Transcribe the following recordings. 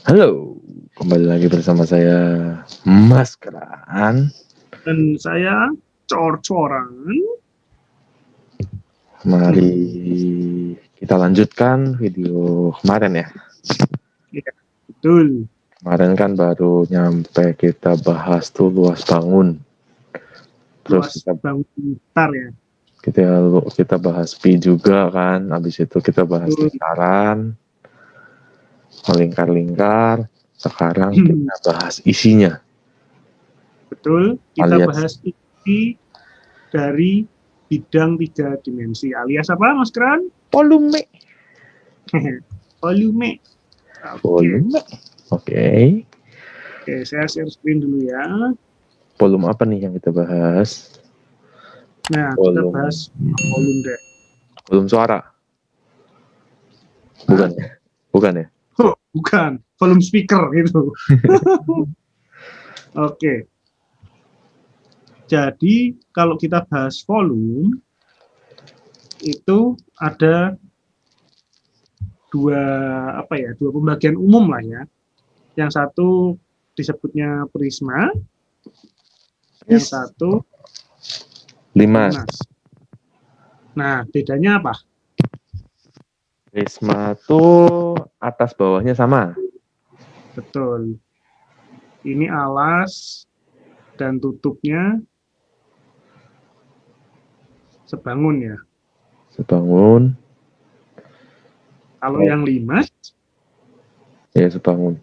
Halo, kembali lagi bersama saya Mas Keran. Dan saya cor-coran. Mari kita lanjutkan video kemarin ya. Ya, betul. Kemarin kan baru nyampe kita bahas tuh luas bangun. Terus Luas bangun gitar ya. kita bahas pi juga kan. Habis itu kita bahas Betul. lingkaran, melingkar-lingkar. Sekarang kita bahas isinya. Betul. Kita Alias bahas isi dari bidang 3 dimensi. Alias apa, Mas Kran? volume. Volume. Oke. Volume. Oke. Oke, saya share screen dulu ya. Volume apa nih yang kita bahas? Nah, kita Volume. bahas volume deh. Volume suara. Bukan ya? Bukan ya? Oh, bukan. Volume speaker gitu. Oke. Jadi, kalau kita bahas volume, itu ada dua pembagian umum lah ya. Yang satu disebutnya prisma, yang satu Limas. Nah, bedanya apa? Prisma tuh atas bawahnya sama. Betul. Ini alas dan tutupnya sebangun ya. Sebangun. Kalau yang limas, ya sebangun.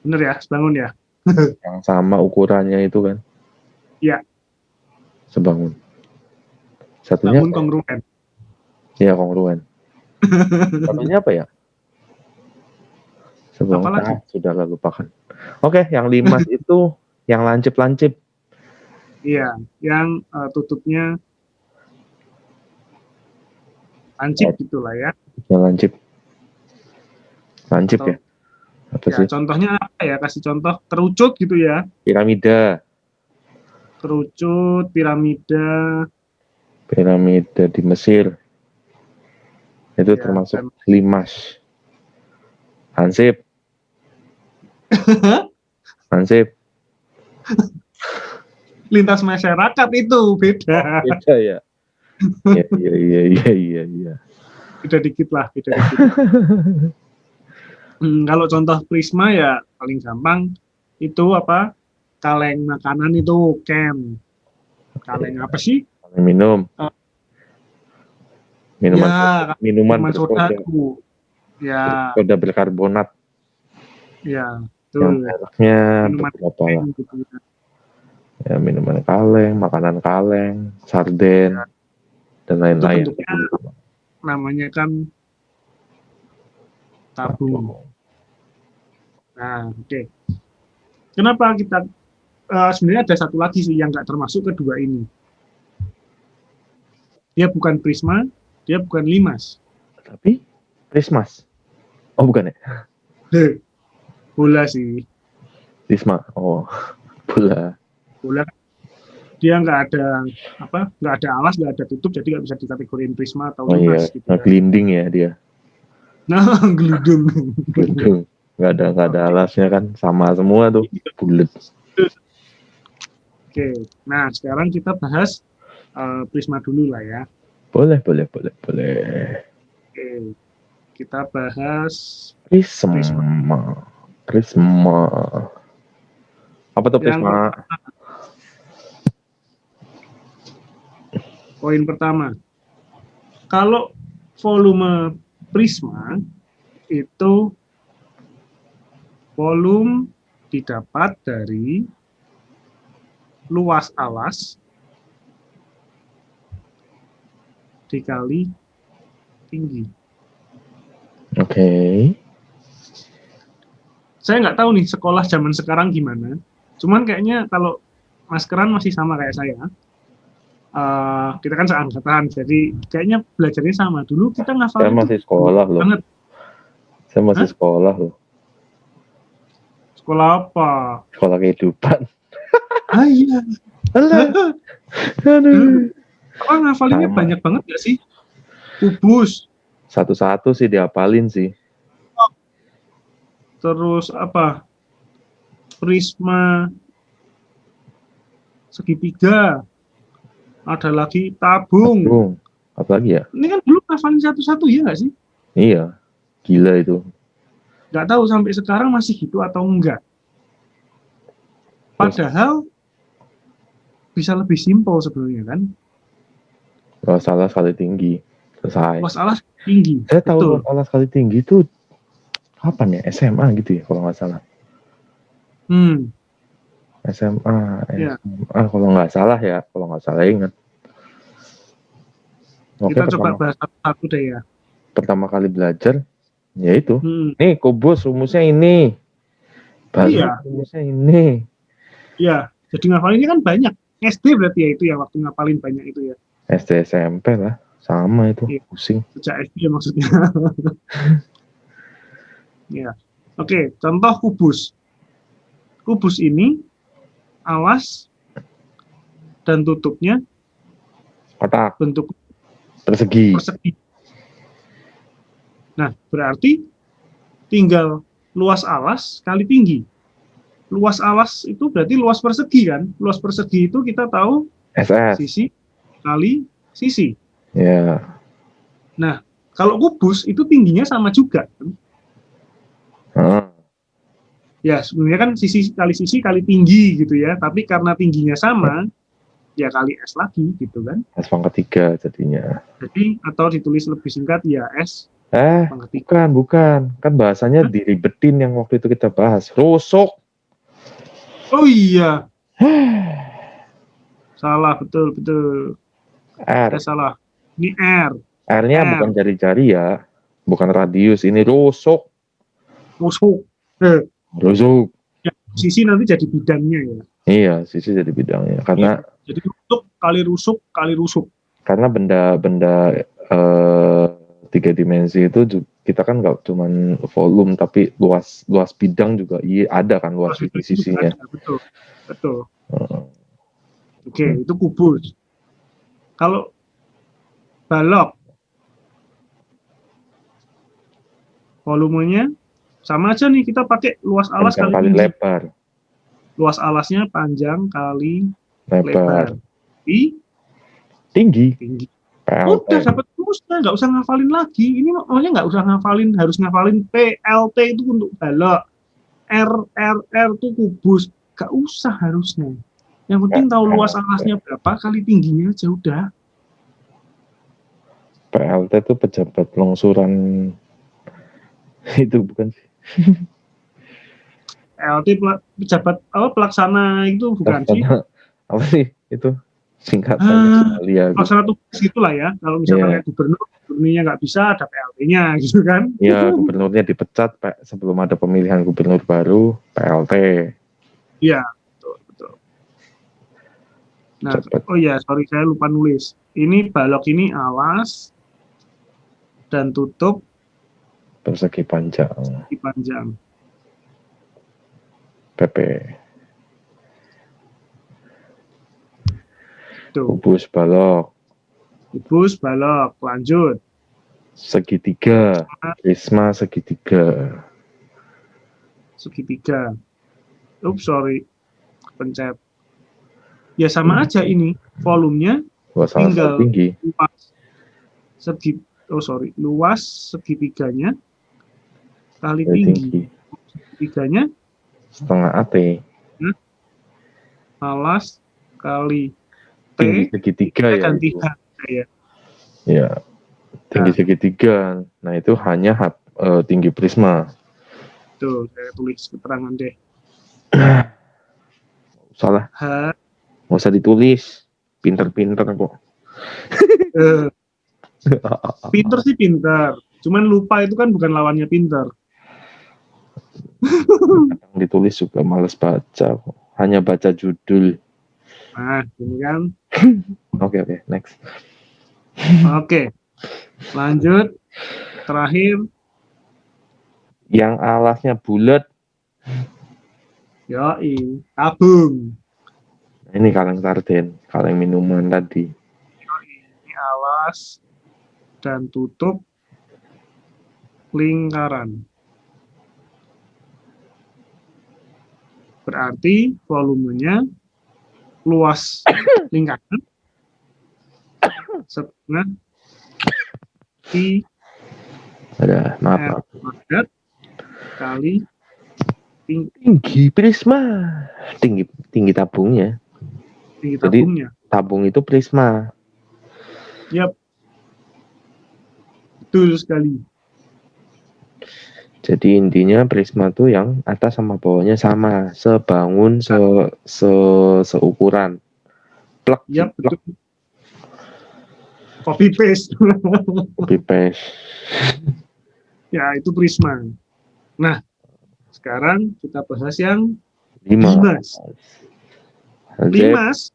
bener ya, sebangun ya. Yang sama ukurannya itu kan. Ya. Sebangun. Satunya bangun kongruen. Ya kongruen. Satunya apa ya? Sebangun. Sudah lupakan. Oke, yang limas itu yang lancip-lancip. Iya, yang tutupnya lancip gitulah ya. Yang lancip. Lancip ya. Apa ya, sih? Contohnya apa ya? Kasih contoh kerucut gitu ya. Piramida. Kerucut, piramida. Piramida di Mesir. Itu ya, termasuk limas. Hansip. Hansip. Lintas masyarakat itu beda. Beda ya. Iya. Beda dikit lah, beda dikit. Kalau contoh prisma ya paling gampang itu apa? Kaleng makanan itu can. Kaleng apa sih? Kaleng minum. Minuman soda. Ya. Soda berkarbonat. Ya, betul. Yang mereknya beberapa lah. Gitu. Ya, minuman kaleng, makanan kaleng, sarden, ya. Dan lain-lain. Namanya kan tabung. Nah, oke. Kenapa kita sebenarnya ada satu lagi sih yang nggak termasuk kedua ini. Dia bukan prisma, dia bukan limas. Tapi prismas. Oh, bukan ya? Bola sih. Prisma. Oh, bola. Dia nggak ada alas, nggak ada tutup, jadi nggak bisa dikategoriin prisma atau iya. limas. Gitu ya. Glinding ya dia. Nah, geludung. Nggak ada alasnya kan, sama semua tuh, bulat. Oke, nah sekarang kita bahas prisma dulu lah ya. Boleh. Oke, kita bahas prisma. Apa tuh prisma? Poin pertama, kalau volume prisma itu volume didapat dari luas alas dikali tinggi. Oke. Saya nggak tahu nih sekolah zaman sekarang gimana. Cuman kayaknya kalau Mas Keran masih sama kayak saya. Kita kan seangkatan, jadi kayaknya belajarnya sama. Dulu kita ngafal. Saya masih sekolah loh. Banget. Saya masih sekolah loh. Sekolah apa? Sekolah kehidupan. Iya. Aduh. Apa ngafalinnya banyak banget gak sih? Kubus. Satu-satu sih dihafalin sih. terus apa? Prisma segitiga, ada lagi tabung. Tabung. Apa lagi ya? Ini kan dulu ngafalin satu-satu ya nggak sih? Iya, gila itu. Nggak tahu sampai sekarang masih gitu atau enggak. Terus Padahal bisa lebih simpel sebenarnya kan. luas alas kali tinggi. Selesai. Luas alas tinggi. Saya tahu Betul. luas alas kali tinggi itu kapan ya? SMA gitu ya kalau nggak salah. Hmm, SMA, ya. SMA kalau nggak salah ya, kalau nggak salah ingat. Oke, Kita coba bahas satu-satu deh ya. pertama kali belajar, ya itu. Hmm, Nih, kubus rumusnya ini. Balok iya, rumusnya ini. iya. Jadi ngafalinnya kan banyak. SD berarti ya itu ya waktu ngapalin banyak itu ya. SD SMP lah, sama itu, Iya, pusing. sejak SD maksudnya. Ya. Oke, contoh kubus. Kubus ini alas dan tutupnya Kotak, bentuk persegi. persegi. Nah, berarti tinggal luas alas kali tinggi. Luas alas itu berarti luas persegi kan? Luas persegi itu kita tahu SS. sisi kali sisi. Ya, Nah, kalau kubus itu tingginya sama juga. heeh. Ya, sebenarnya kan sisi kali tinggi gitu ya. Tapi karena tingginya sama, ya kali S lagi gitu kan. S pangkat 3 jadinya. Jadi, atau ditulis lebih singkat, ya S pangkat 3. Bukan. Kan bahasanya diribetin yang waktu itu kita bahas. Rusuk. Oh iya, salah, betul. R. Salah. Ini R. R-nya R. bukan jari-jari ya. Bukan radius. Ini rusuk. Rusuk. Rusuk. Ya, sisi nanti jadi bidangnya ya. Iya, sisi jadi bidangnya. Karena Jadi rusuk kali rusuk. karena benda-benda 3 dimensi itu kita kan nggak cuman volume tapi luas bidang juga ada kan luas sisinya. Betul. Oke, itu kubus. Kalau balok, volumenya sama aja nih, kita pakai luas alas kali lebar. Luas alasnya panjang kali Lebar. Tinggi. PLT. Udah dapat rumusnya, nggak usah ngafalin lagi. Ini makanya nggak usah harus ngafalin PLT itu untuk balok. R itu kubus. Nggak usah harusnya. Yang penting tahu luas alasnya berapa kali tingginya aja udah. PLT itu pejabat longsuran itu bukan sih? PLT pejabat pelaksana itu bukan sih? Apa sih itu singkatannya? Pelaksana tugas gitulah ya. Kalau misalnya kayak gubernurnya nggak bisa, ada PLT-nya gitu kan? Iya, gubernurnya dipecat sebelum ada pemilihan gubernur baru, PLT. Iya, betul. Nah, oh iya, sorry saya lupa nulis. Ini balok ini alas dan tutup persegi panjang. PP. Kubus balok, lanjut. Segitiga, prisma segitiga. Oops, sorry, pencet. Ya sama aja ini, volumenya tinggal tinggi. luas segitiganya kali tinggi. Segitiganya setengah AT. Alas kali T. Tinggi segitiga ya. Ya. Tinggi segitiga. Nah, itu hanya tinggi prisma. Tuh, saya tulis keterangan deh. Salah. Nggak usah ditulis. Pinter-pinter kok. Pinter sih pinter. Cuman lupa itu kan bukan lawannya pinter. Ditulis juga males baca. Hanya baca judul. Nah, ini kan. Oke, next. Oke. Lanjut. Terakhir. Yang alasnya bulat. Yoi, tabung. Ini kaleng sarden, kaleng minuman tadi. Ini alas dan tutup lingkaran. Berarti volumenya luas lingkaran setengah I Ada, maaf. padat kali Tinggi prisma. Tinggi tabungnya. tinggi Jadi tabungnya. tabung itu prisma. Yap, betul sekali. Jadi intinya prisma tuh yang atas sama bawahnya sama, sebangun, seukuran. Plak, Yap, plak, betul. Copy paste. copy paste. Ya, itu prisma. Nah, sekarang kita bahas yang Limas. Limas.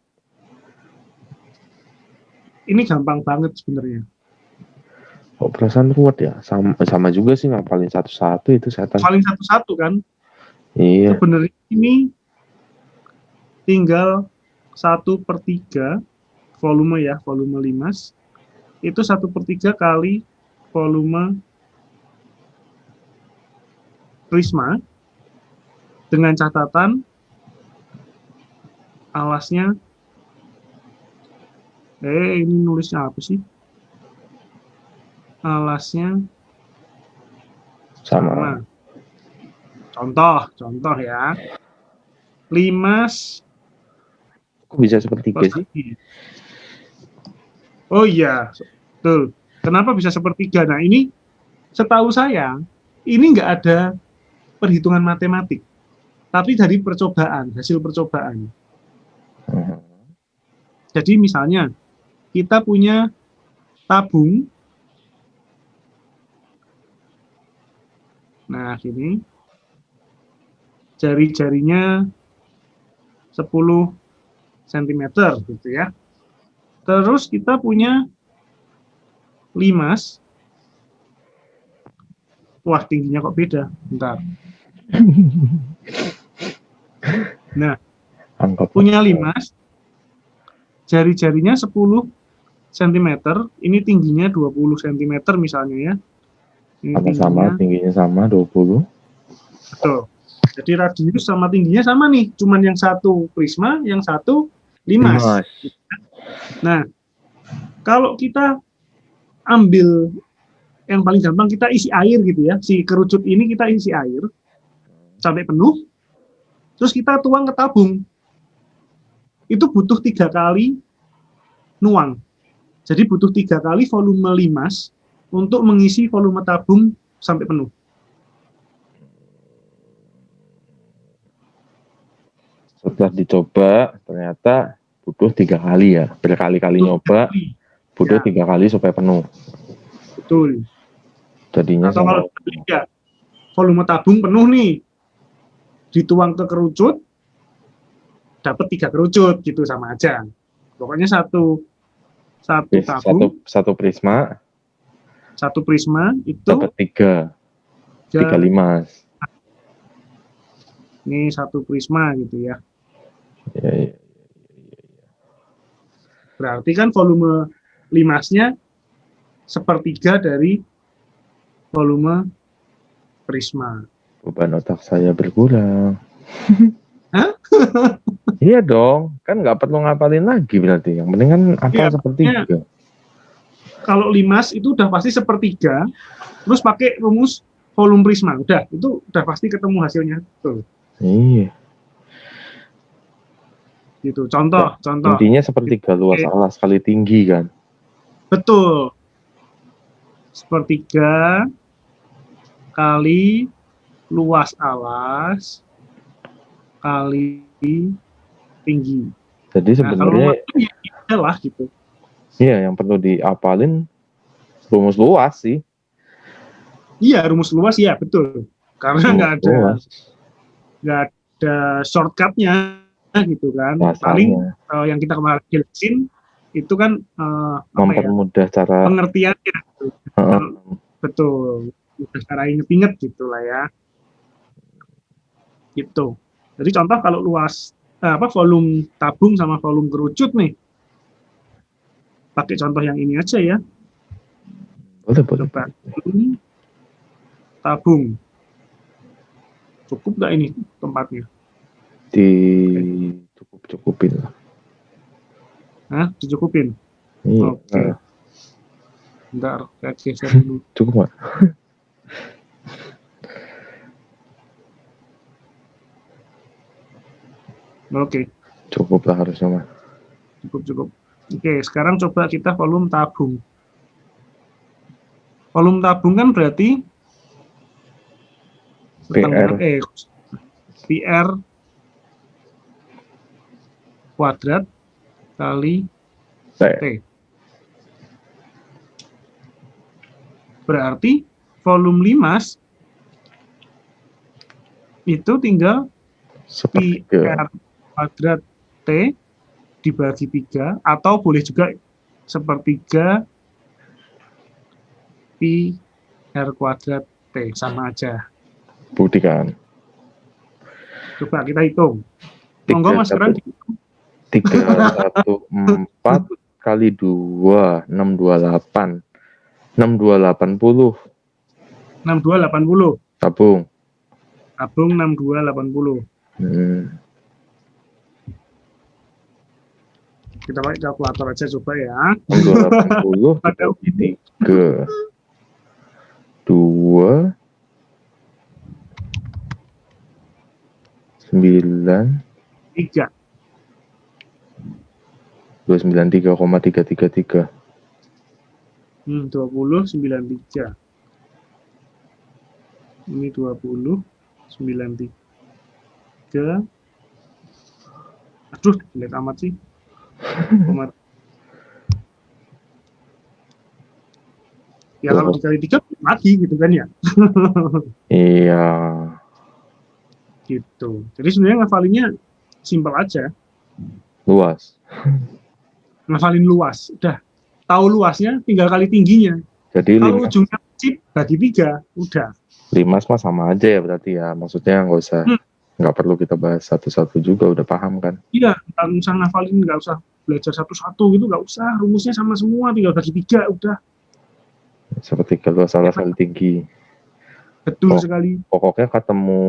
Ini gampang banget sebenarnya. Oh, perasaan ruwet ya? Sama juga sih ngapalin satu-satu itu setan. Paling satu-satu kan. Iya. Sebenarnya ini tinggal 1/3 volume ya, volume limas. Itu 1/3 kali volume prisma dengan catatan alasnya ini nulisnya apa sih? Alasnya sama. Contoh ya. Limas. Kok bisa sepertiga sih? Oh iya, betul. Kenapa bisa sepertiga? Nah ini setahu saya ini nggak ada perhitungan matematik, tapi dari percobaan, hasil percobaan. Jadi misalnya kita punya tabung. Nah, gini. Jari-jarinya 10 cm gitu ya. Terus kita punya limas. Wah, tingginya kok beda. Bentar. Nah, punya limas. Jari-jarinya 10 cm, ini tingginya 20 cm misalnya ya. Ini tingginya sama 20. Betul. Jadi radius sama tingginya sama nih, cuman yang satu prisma, yang satu limas. Nah, kalau kita ambil yang paling gampang, kita isi air gitu ya, si kerucut ini kita isi air sampai penuh, terus kita tuang ke tabung. Itu butuh 3 kali nuang. Jadi butuh 3 kali volume limas untuk mengisi volume tabung sampai penuh. Setelah dicoba, ternyata butuh 3 kali ya. Berkali-kali nyoba, butuh 3 kali supaya penuh. Betul. Jadinya atau kalau volume tabung penuh nih, dituang ke kerucut, dapat 3 kerucut gitu, sama aja. Pokoknya satu tabung, satu prisma itu dapat 3 limas. Ini satu prisma gitu ya. Ya. Berarti kan volume limasnya 1/3 dari volume prisma. Beban otak saya berkurang. Hah? Iya dong, kan nggak perlu ngapalin lagi berarti. Yang penting kan apal sepertiga. Kalau limas itu udah pasti 1/3, terus pakai rumus volume prisma, udah, itu udah pasti ketemu hasilnya. Tuh. Iya. Gitu. Contoh. Intinya 1/3 luas alas kali tinggi kan. Betul. 1/3 kali luas alas kali tinggi. Jadi sebenarnya lah gitu. Iya, yang perlu diapalin rumus luas sih. Iya, rumus luas ya, betul. Karena nggak ada shortcutnya gitu kan. Paling yang kita kemarin jelasin itu kan mempermudah cara pengertiannya. Betul. Udah cara inget-inget gitulah ya. Gitu. Jadi contoh kalau luas volume tabung sama volume kerucut nih. Pakai contoh yang ini aja ya. Boleh. Coba. Tabung. Cukup nggak ini tempatnya? Dicukup-cukupin lah. Hah? Dicukupin? Iya. Oke. Bentar, saya geser dulu. Cukup nggak? Oke, Cukup lah harusnya mah. cukup. Oke, sekarang coba kita volume tabung. Volume tabung kan berarti PR PR kuadrat kali T. T. Berarti volume limas itu tinggal sepertiga. PR kuadrat T dibagi 3, atau boleh juga sepertiga pi R kuadrat T, sama aja. Buktikan. Coba kita hitung. Monggo Mas Keren. 314 kali 2, 628. 6280. 6280. Tabung. Tabung 6280. Kita pakai kalkulator aja coba ya. 280 dibagi 3. 2 9 3. 293,333. 2093. Ini 2093. Aduh, jelek amat sih. Ya kalau dikali 3 lagi gitu kan ya. Iya. Gitu. Jadi sebenarnya ngafalinnya simpel aja. Luas. Ngafalin luas. Udah tahu luasnya, tinggal kali tingginya. Jadi kalau ujungnya chip bagi 3, udah. Limas mah sama aja ya berarti ya. Maksudnya nggak perlu kita bahas satu-satu juga, udah paham kan? Iya, nggak usah ngafalin, nggak usah belajar satu-satu gitu, nggak usah. Rumusnya sama semua, tinggal bagi 3, udah. Seperti luas alas kali tinggi. Betul sekali. Pokoknya ketemu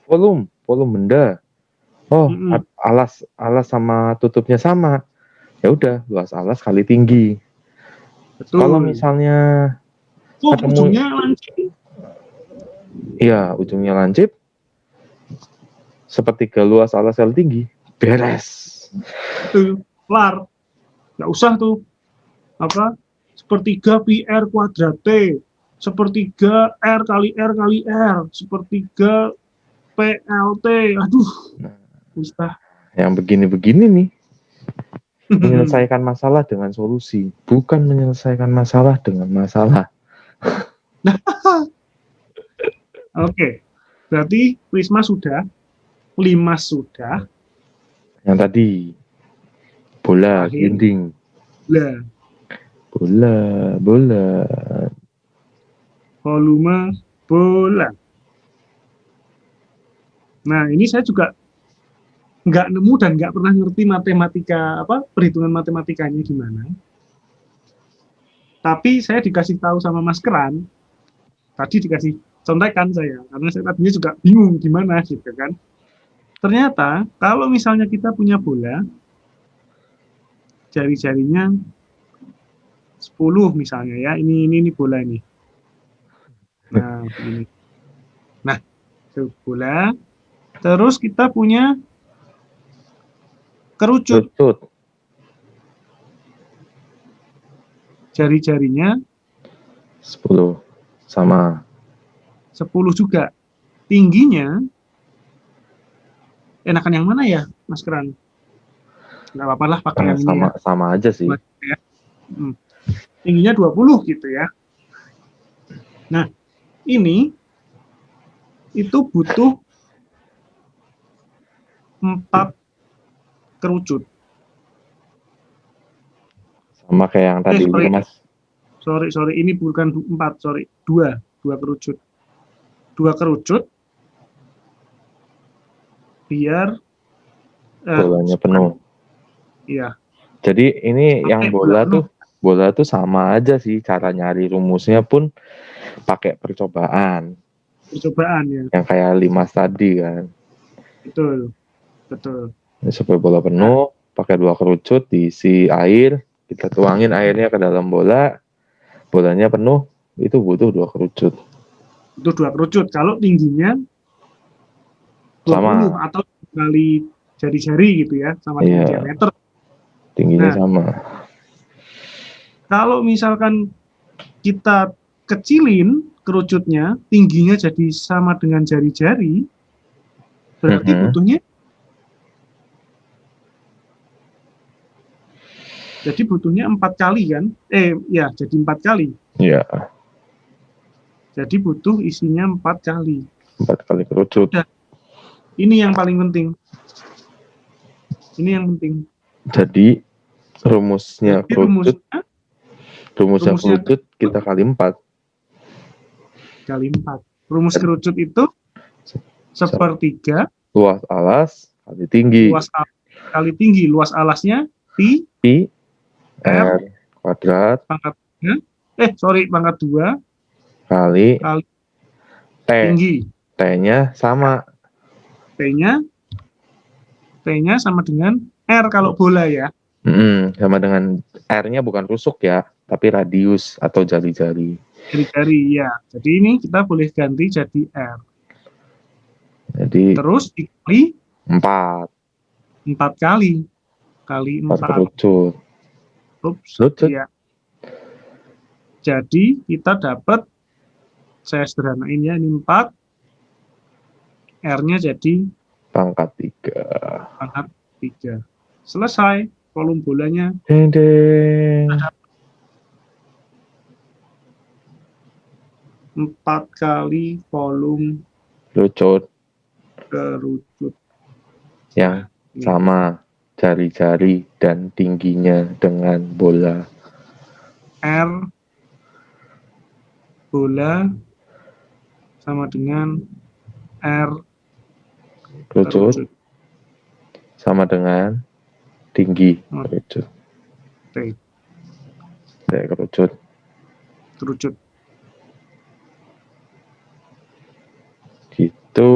volume benda. Alas sama tutupnya sama. Ya udah, luas alas kali tinggi. Betul. Kalau misalnya ujungnya lancip. Iya, ujungnya lancip. Sepertiga luas alas kali tinggi. Beres. Betul. Kelar. Nggak usah tuh. Sepertiga PR kuadrat T. Sepertiga R kali R kali R. Sepertiga PLT. Aduh. Usah. Yang begini-begini nih. Menyelesaikan masalah dengan solusi, bukan menyelesaikan masalah dengan masalah. Oke, berarti prisma sudah, limas sudah. Yang tadi bola, gending. Bola. Volume bola. Nah, ini saya juga nggak nemu dan nggak pernah ngerti perhitungan matematikanya gimana. Tapi saya dikasih tahu sama Mas Keran, tadi dikasih contekan saya, karena saya tadinya juga bingung gimana gitu kan. Ternyata kalau misalnya kita punya bola, jari-jarinya 10 misalnya ya, ini bola ini. Nah, ini. Nah, itu bola. Terus kita punya kerucut. Jari-jarinya 10 sama 10 juga. Tingginya enakan yang mana ya, Mas Keran? Nggak apa-apa lah pakai yang ini ya. Sama aja sih. Tingginya 20 gitu ya. Nah, ini itu butuh 4 kerucut. Sama kayak yang tadi itu, Mas. Sorry, ini bukan 4, sorry. 2 kerucut. 2 kerucut biar bolanya penuh. Iya. Jadi ini yang bola tuh sama aja sih, cara nyari rumusnya pun pakai percobaan ya. Yang kayak limas tadi kan. betul, betul. Supaya bola Nah, penuh, pakai 2 kerucut, diisi air, kita tuangin airnya ke dalam bola, bolanya penuh, itu butuh 2 kerucut. itu 2 kerucut. Kalau tingginya 20 Sama, atau kali jari-jari gitu ya, sama dengan iya, diameter. tingginya Nah, sama. kalau misalkan kita kecilin kerucutnya, tingginya jadi sama dengan jari-jari, berarti butuhnya jadi butuhnya 4 kali kan? Ya, jadi 4 kali. Iya, Jadi butuh isinya 4 kali. 4 kali kerucut. Udah, ini yang paling penting. Ini yang penting. Jadi rumusnya Jadi kerucut, rumusnya rumusnya kerucut kita kali 4. kali 4. Rumus kerucut itu sepertiga Luas alas kali tinggi. luas kali tinggi. Luas alasnya pi Pi r R kuadrat pangkat 3, pangkat 2 kali kali T. tinggi. T-nya sama. T-nya sama dengan R kalau bola ya. Sama dengan R-nya bukan rusuk ya, tapi radius atau jari-jari. Jari-jari ya. Jadi ini kita boleh ganti jadi R. Jadi Terus dikali 4 kali 4. kerucut. Ups, Kerucut. ya. Jadi kita dapat, saya sederhanain ya, ini 4. R-nya jadi Pangkat 3. pangkat 3. Selesai. Volume bolanya Deng deng. 4 kali volume Kerucut kerucut. yang Ini. sama jari-jari dan tingginya dengan bola. R bola sama dengan R Kerucut sama dengan tinggi kerucut. T Kerucut. kerucut. Gitu.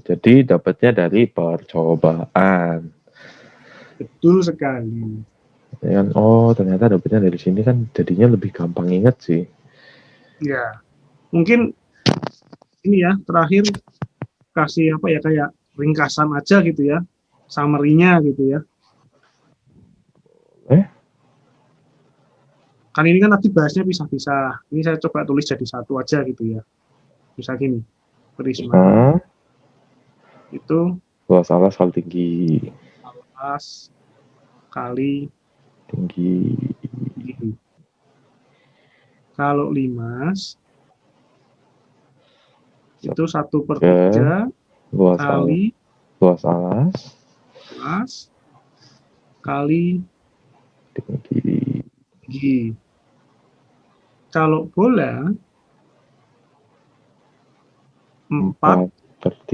Jadi dapatnya dari percobaan. Betul sekali. Dan ternyata dapatnya dari sini kan jadinya lebih gampang inget sih. Ya. Mungkin ini ya terakhir kasih apa ya, kayak ringkasan aja gitu ya. Summary-nya gitu ya. Kan ini kan tadi bahasnya pisah-pisah. Ini saya coba tulis jadi satu aja gitu ya. Bisa gini. Prisma itu luas alas kali tinggi. Alas kali Tinggi. Kalau limas itu 1/3 luas kali alas kali tinggi. Kalau bola 4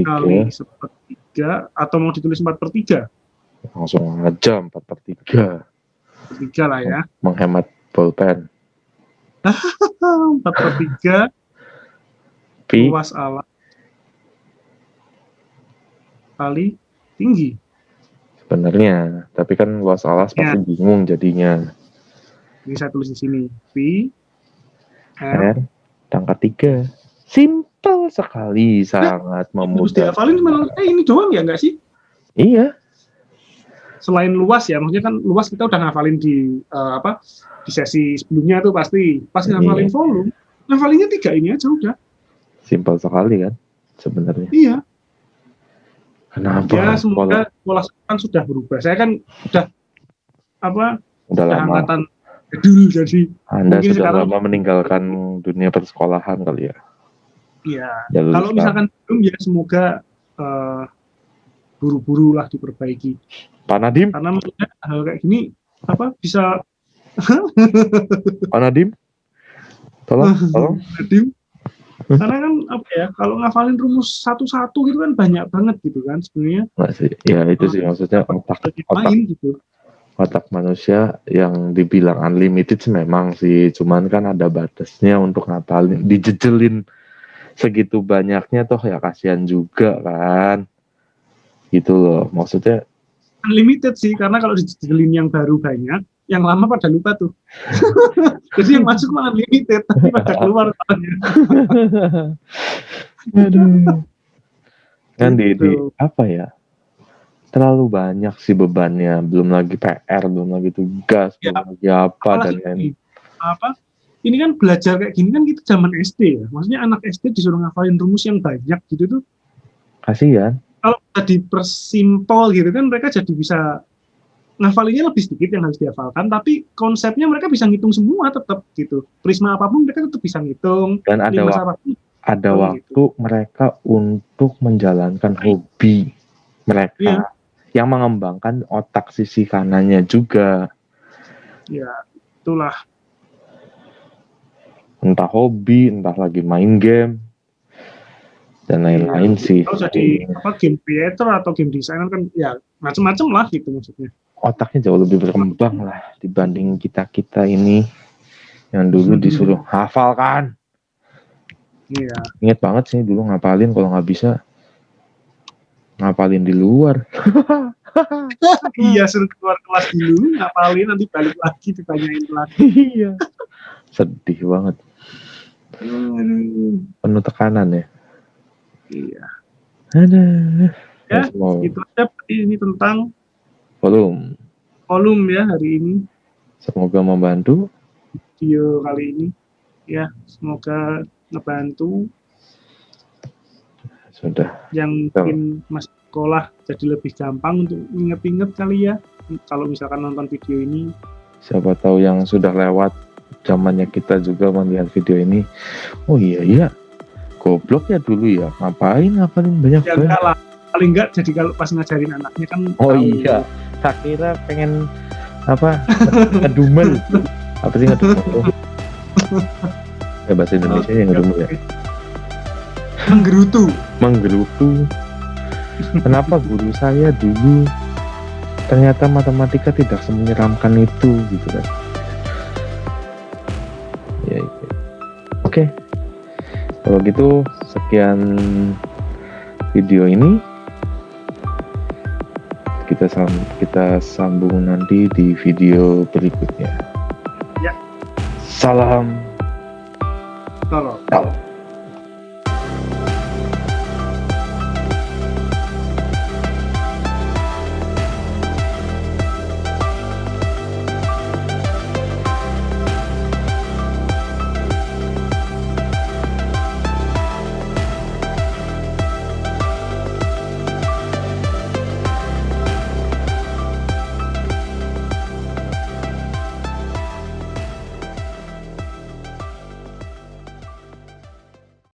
kali 1/3 atau mau ditulis 4/3? Langsung aja 4/3. 3 lah ya. Menghemat pulpen. 4/3 Pi luas alas kali tinggi. Sebenarnya, tapi kan luas alas pasti bingung jadinya. Ini saya tulis di sini. Pi R pangkat 3. Simpel sekali, sangat memudahkan. Dihafalin cuma ini doang ya nggak sih? Iya. Selain luas ya, maksudnya kan luas kita udah ngafalin di di sesi sebelumnya tuh pasti. Pas ngafalin volume, ngafalinnya 3 ini aja udah. Simpel sekali kan sebenarnya. Iya. Kenapa? Ya semoga pola sekarang sudah berubah. Saya kan udah lama. angkatan dulu, jadi Anda sudah sekarang lama meninggalkan dunia persekolahan kali ya. Iya. Kalau misalkan belum ya semoga buru-buru lah diperbaiki. Pak Nadim? Karena menurutnya hal kayak gini bisa. Pak Nadim? Tolong. Nadim. Karena kan kalau ngafalin rumus satu-satu gitu kan banyak banget gitu kan sebenarnya. Ya itu sih maksudnya otak manusia yang dibilang unlimited sih memang sih, cuman kan ada batasnya untuk ngapalin, dijejelin segitu banyaknya toh ya kasihan juga kan. gitu loh. Maksudnya unlimited sih, karena kalau dijelin yang baru banyak, yang lama pada lupa tuh. Jadi yang masuk malah unlimited, tapi pada keluar soalnya. aduh. Kan di Gitu. apa ya? Terlalu banyak sih bebannya, belum lagi PR, belum lagi tugas, Ya, belum lagi apa dan apalagi lain. apa? Ini kan belajar kayak gini kan kita zaman SD ya. Maksudnya anak SD disuruh ngafalin rumus yang banyak gitu tuh. Kasihan. Kalau bisa dipersimpel gitu kan mereka jadi bisa ngafalinnya lebih sedikit yang harus dihafalkan, tapi konsepnya mereka bisa ngitung semua tetap gitu. Prisma apapun mereka tetap bisa ngitung. Dan ada apapun, waktu gitu. mereka untuk menjalankan hobi mereka Iya. yang mengembangkan otak sisi kanannya juga. Ya, itulah. Entah hobi, entah lagi main game dan lain-lain sih. Kalau jadi game creator atau game designer kan ya macam-macam lah gitu maksudnya. Otaknya jauh lebih berkembang lah dibanding kita ini yang dulu disuruh hafalkan. Iya. Ingat banget sih dulu ngapalin, kalau nggak bisa ngapalin di luar. Iya, suruh keluar kelas dulu, ngapalin, nanti balik lagi ditanyain lagi. Iya. Sedih banget. Penuh tekanan ya. Iya. Ada. Ya, itu aja ini tentang volume ya hari ini. Semoga membantu Video kali ini. Ya, semoga ngebantu. Sudah. Yang mungkin masih sekolah jadi lebih gampang untuk inget-inget kali ya. Kalau misalkan nonton video ini. Siapa tahu yang sudah lewat zamannya kita juga melihat video ini. Oh iya. Goblok ya dulu ya. Ngapain banyak ya, enggak lah. Paling enggak jadi kalau pas ngajarin anaknya kan. Oh iya. Tak kira pengen apa? Ngedumel. Apa sih ngedumel? Ya bahasa Indonesia yang ngedumel ya. Menggerutu. Kenapa guru saya dulu ternyata matematika tidak semenyeramkan itu gitu kan. Ya. Oke. Kalau gitu sekian video ini. Kita sambung nanti di video berikutnya. Ya. Salam. Tolong.